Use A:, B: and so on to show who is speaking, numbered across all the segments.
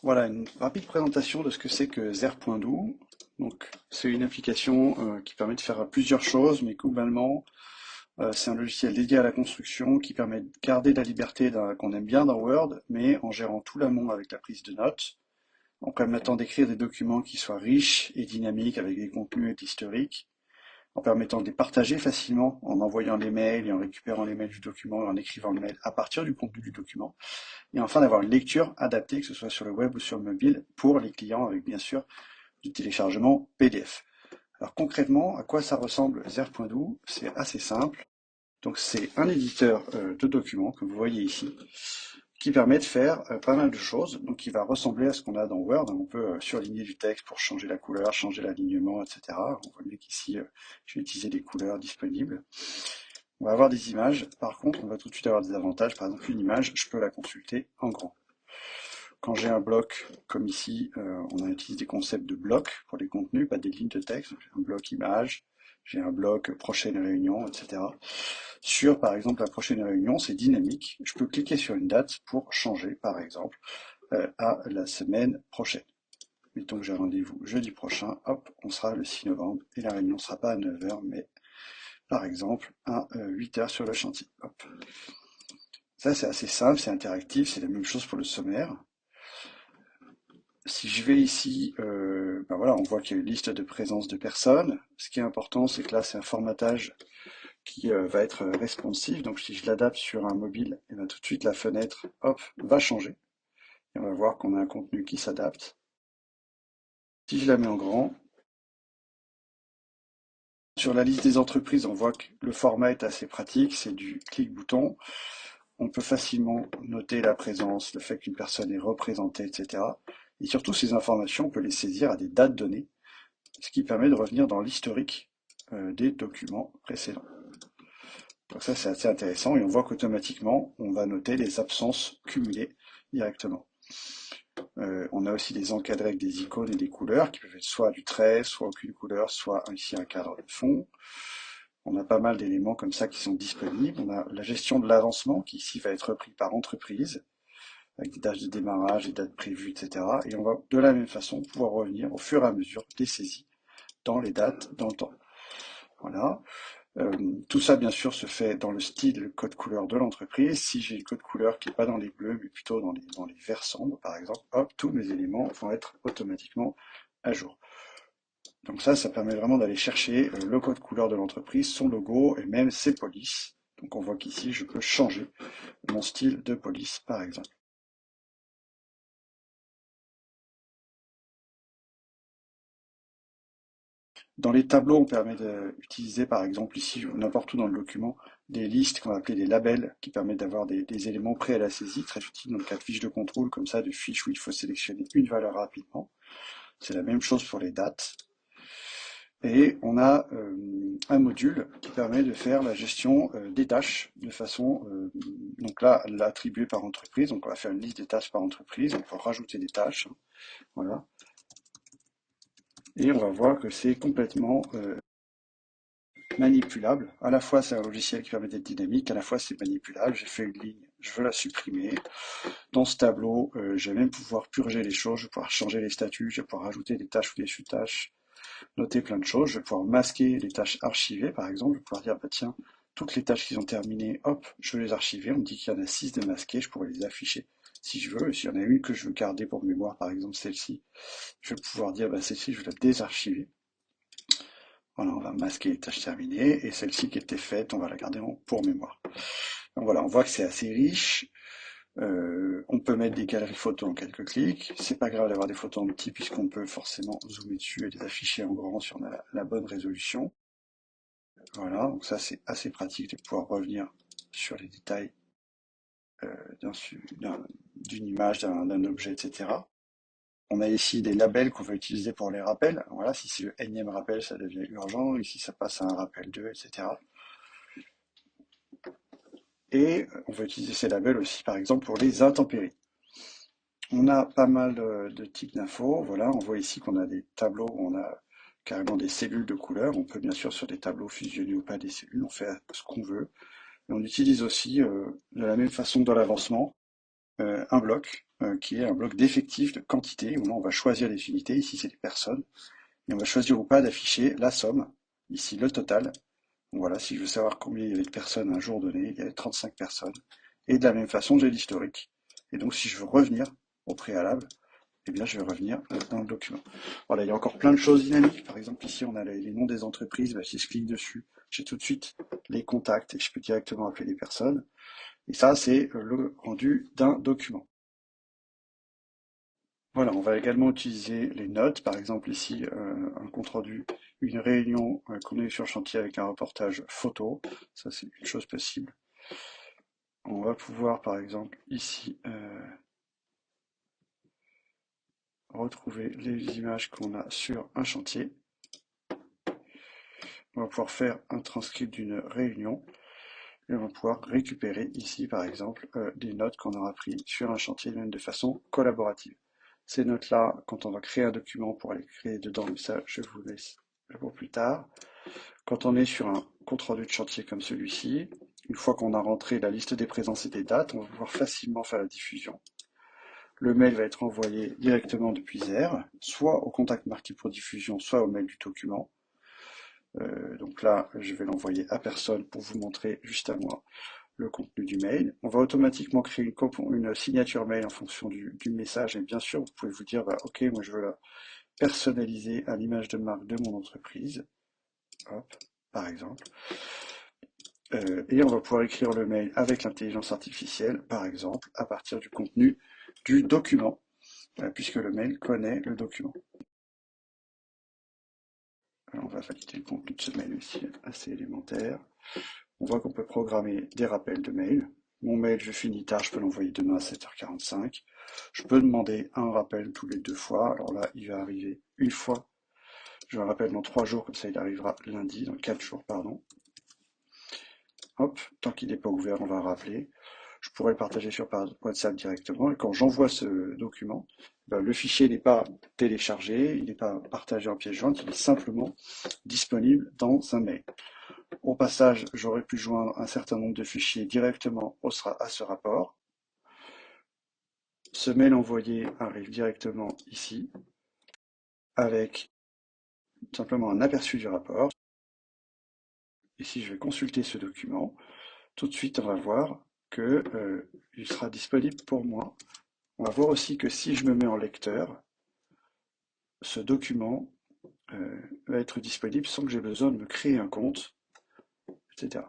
A: Voilà une rapide présentation de ce que c'est que Zer.do. Donc, c'est une application qui permet de faire plusieurs choses, mais globalement, c'est un logiciel dédié à la construction qui permet de garder la liberté qu'on aime bien dans Word, mais en gérant tout l'amont avec la prise de notes, en permettant d'écrire des documents qui soient riches et dynamiques avec des contenus et de l'historique, en permettant de les partager facilement en envoyant les mails et en récupérant les mails du document et en écrivant le mail à partir du contenu du document. Et enfin d'avoir une lecture adaptée, que ce soit sur le web ou sur le mobile, pour les clients avec bien sûr du téléchargement PDF. Alors concrètement, à quoi ça ressemble Zer.do? C'est assez simple. Donc c'est un éditeur de documents, comme vous voyez ici, qui permet de faire pas mal de choses. Donc il va ressembler à ce qu'on a dans Word. On peut surligner du texte pour changer la couleur, changer l'alignement, etc. On voit bien qu'ici, je vais utiliser des couleurs disponibles. On va avoir des images. Par contre, on va tout de suite avoir des avantages. Par exemple, une image, je peux la consulter en grand. Quand j'ai un bloc, comme ici, on a utilisé des concepts de blocs pour les contenus, pas des lignes de texte. J'ai un bloc image, j'ai un bloc prochaine réunion, etc. Sur, par exemple, la prochaine réunion, c'est dynamique. Je peux cliquer sur une date pour changer, par exemple, à la semaine prochaine. Mettons que j'ai rendez-vous jeudi prochain, hop, on sera le 6 novembre, et la réunion ne sera pas à 9 heures, mais par exemple à 8 heures sur le chantier. Hop. Ça, c'est assez simple, c'est interactif, c'est la même chose pour le sommaire. Si je vais ici, ben voilà, on voit qu'il y a une liste de présence de personnes. Ce qui est important, c'est que là, c'est un formatage qui va être responsive. Donc si je l'adapte sur un mobile, et ben, tout de suite la fenêtre, hop, va changer. Et on va voir qu'on a un contenu qui s'adapte. Si je la mets en grand, sur la liste des entreprises, on voit que le format est assez pratique, c'est du clic-bouton. On peut facilement noter la présence, le fait qu'une personne est représentée, etc. Et surtout, ces informations, on peut les saisir à des dates données, ce qui permet de revenir dans l'historique des documents précédents. Donc ça, c'est assez intéressant et on voit qu'automatiquement, on va noter les absences cumulées directement. On a aussi des encadrés avec des icônes et des couleurs qui peuvent être soit du trait, soit aucune couleur, soit ici un cadre de fond. On a pas mal d'éléments comme ça qui sont disponibles. On a la gestion de l'avancement qui ici va être repris par entreprise avec des dates de démarrage, des dates prévues, etc. Et on va de la même façon pouvoir revenir au fur et à mesure des saisies dans les dates, dans le temps. Voilà. Tout ça, bien sûr, se fait dans le style le code couleur de l'entreprise. Si j'ai le code couleur qui n'est pas dans les bleus, mais plutôt dans les verts sombres, par exemple, hop, tous mes éléments vont être automatiquement à jour. Donc ça permet vraiment d'aller chercher le code couleur de l'entreprise, son logo et même ses polices. Donc on voit qu'ici, je peux changer mon style de police, par exemple. Dans les tableaux, on permet d'utiliser, par exemple, ici, n'importe où dans le document, des listes qu'on va appeler des labels, qui permettent d'avoir des éléments prêts à la saisie, très utile dans le cas de fiches de contrôle, comme ça, de fiches où il faut sélectionner une valeur rapidement. C'est la même chose pour les dates. Et on a un module qui permet de faire la gestion des tâches de façon, donc là, l'attribuer par entreprise. Donc on va faire une liste des tâches par entreprise, on peut rajouter des tâches. Voilà. Et on va voir que c'est complètement manipulable. À la fois, c'est un logiciel qui permet d'être dynamique, à la fois, c'est manipulable. J'ai fait une ligne, je veux la supprimer. Dans ce tableau, je vais même pouvoir purger les choses, je vais pouvoir changer les statuts, je vais pouvoir rajouter des tâches ou des sous-tâches, noter plein de choses. Je vais pouvoir masquer les tâches archivées, par exemple. Je vais pouvoir dire, bah tiens, toutes les tâches qui sont terminées, hop, je veux les archiver. On me dit qu'il y en a 6 de masquées, je pourrais les afficher si je veux. S'il y en a une que je veux garder pour mémoire, par exemple celle-ci, je vais pouvoir dire, bah celle-ci, je vais la désarchiver. Voilà, on va masquer les tâches terminées, et celle-ci qui était faite, on va la garder pour mémoire. Donc voilà, on voit que c'est assez riche. On peut mettre des galeries photos en quelques clics. C'est pas grave d'avoir des photos en petit puisqu'on peut forcément zoomer dessus et les afficher en grand si on a la bonne résolution. Voilà, donc ça c'est assez pratique de pouvoir revenir sur les détails d'une image, d'un objet, etc. On a ici des labels qu'on va utiliser pour les rappels. Voilà, si c'est le énième rappel, ça devient urgent. Ici, ça passe à un rappel 2, etc. Et on va utiliser ces labels aussi, par exemple, pour les intempéries. On a pas mal de types d'infos. Voilà, on voit ici qu'on a des tableaux où on a carrément des cellules de couleurs. On peut bien sûr sur des tableaux fusionner ou pas des cellules, on fait ce qu'on veut. Et on utilise aussi de la même façon dans l'avancement un bloc qui est un bloc d'effectifs, de quantité, où là on va choisir les unités, ici c'est les personnes, et on va choisir ou pas d'afficher la somme, ici le total. Donc voilà, si je veux savoir combien il y avait de personnes à un jour donné, il y avait 35 personnes. Et de la même façon, j'ai l'historique. Et donc si je veux revenir au préalable, eh bien je vais revenir dans le document. Voilà, il y a encore plein de choses dynamiques. Par exemple, ici on a les noms des entreprises. Si je clique dessus, j'ai tout de suite les contacts et je peux directement appeler les personnes. Et ça, c'est le rendu d'un document. Voilà, on va également utiliser les notes. Par exemple, ici, un compte-rendu, une réunion qu'on a eu sur le chantier avec un reportage photo. Ça, c'est une chose possible. On va pouvoir, par exemple, ici, retrouver les images qu'on a sur un chantier. On va pouvoir faire un transcript d'une réunion. Et on va pouvoir récupérer ici, par exemple, des notes qu'on aura prises sur un chantier, même de façon collaborative. Ces notes-là, quand on va créer un document pour aller créer dedans, mais ça, je vous laisse pour plus tard. Quand on est sur un compte-rendu de chantier comme celui-ci, une fois qu'on a rentré la liste des présences et des dates, on va pouvoir facilement faire la diffusion. Le mail va être envoyé directement depuis Zer, soit au contact marqué pour diffusion, soit au mail du document. Donc là, je vais l'envoyer à personne pour vous montrer juste à moi le contenu du mail. On va automatiquement créer une signature mail en fonction du message. Et bien sûr, vous pouvez vous dire, bah, ok, moi je veux la personnaliser à l'image de marque de mon entreprise. Hop, par exemple. Et on va pouvoir écrire le mail avec l'intelligence artificielle, par exemple, à partir du contenu du document, puisque le mail connaît le document. Alors on va valider le contenu de ce mail aussi, assez élémentaire. On voit qu'on peut programmer des rappels de mail. Mon mail, je finis tard, je peux l'envoyer demain à 7h45. Je peux demander un rappel tous les 2 fois. Alors là, il va arriver une fois. Je le rappelle dans 3 jours, comme ça il arrivera lundi, dans 4 jours, pardon. Hop, tant qu'il n'est pas ouvert, on va rappeler. Je pourrais le partager sur WhatsApp directement. Et quand j'envoie ce document, le fichier n'est pas téléchargé, il n'est pas partagé en pièce jointe, il est simplement disponible dans un mail. Au passage, j'aurais pu joindre un certain nombre de fichiers directement à ce rapport. Ce mail envoyé arrive directement ici, avec simplement un aperçu du rapport. Et si je vais consulter ce document, tout de suite on va voir qu'il sera disponible pour moi. On va voir aussi que si je me mets en lecteur, ce document va être disponible sans que j'ai besoin de me créer un compte, etc.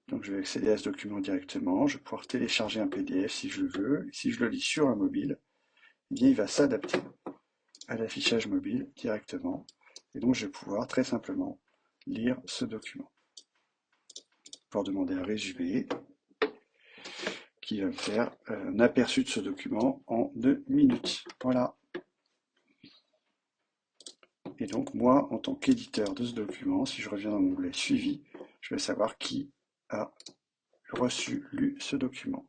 A: Donc je vais accéder à ce document directement, je vais pouvoir télécharger un PDF si je le veux, et si je le lis sur un mobile, eh bien, il va s'adapter à l'affichage mobile directement, et donc je vais pouvoir très simplement lire ce document. Pour demander un résumé qui va me faire un aperçu de ce document en 2 minutes. Voilà. Et donc moi, en tant qu'éditeur de ce document, si je reviens dans l'onglet suivi, je vais savoir qui a reçu, lu ce document.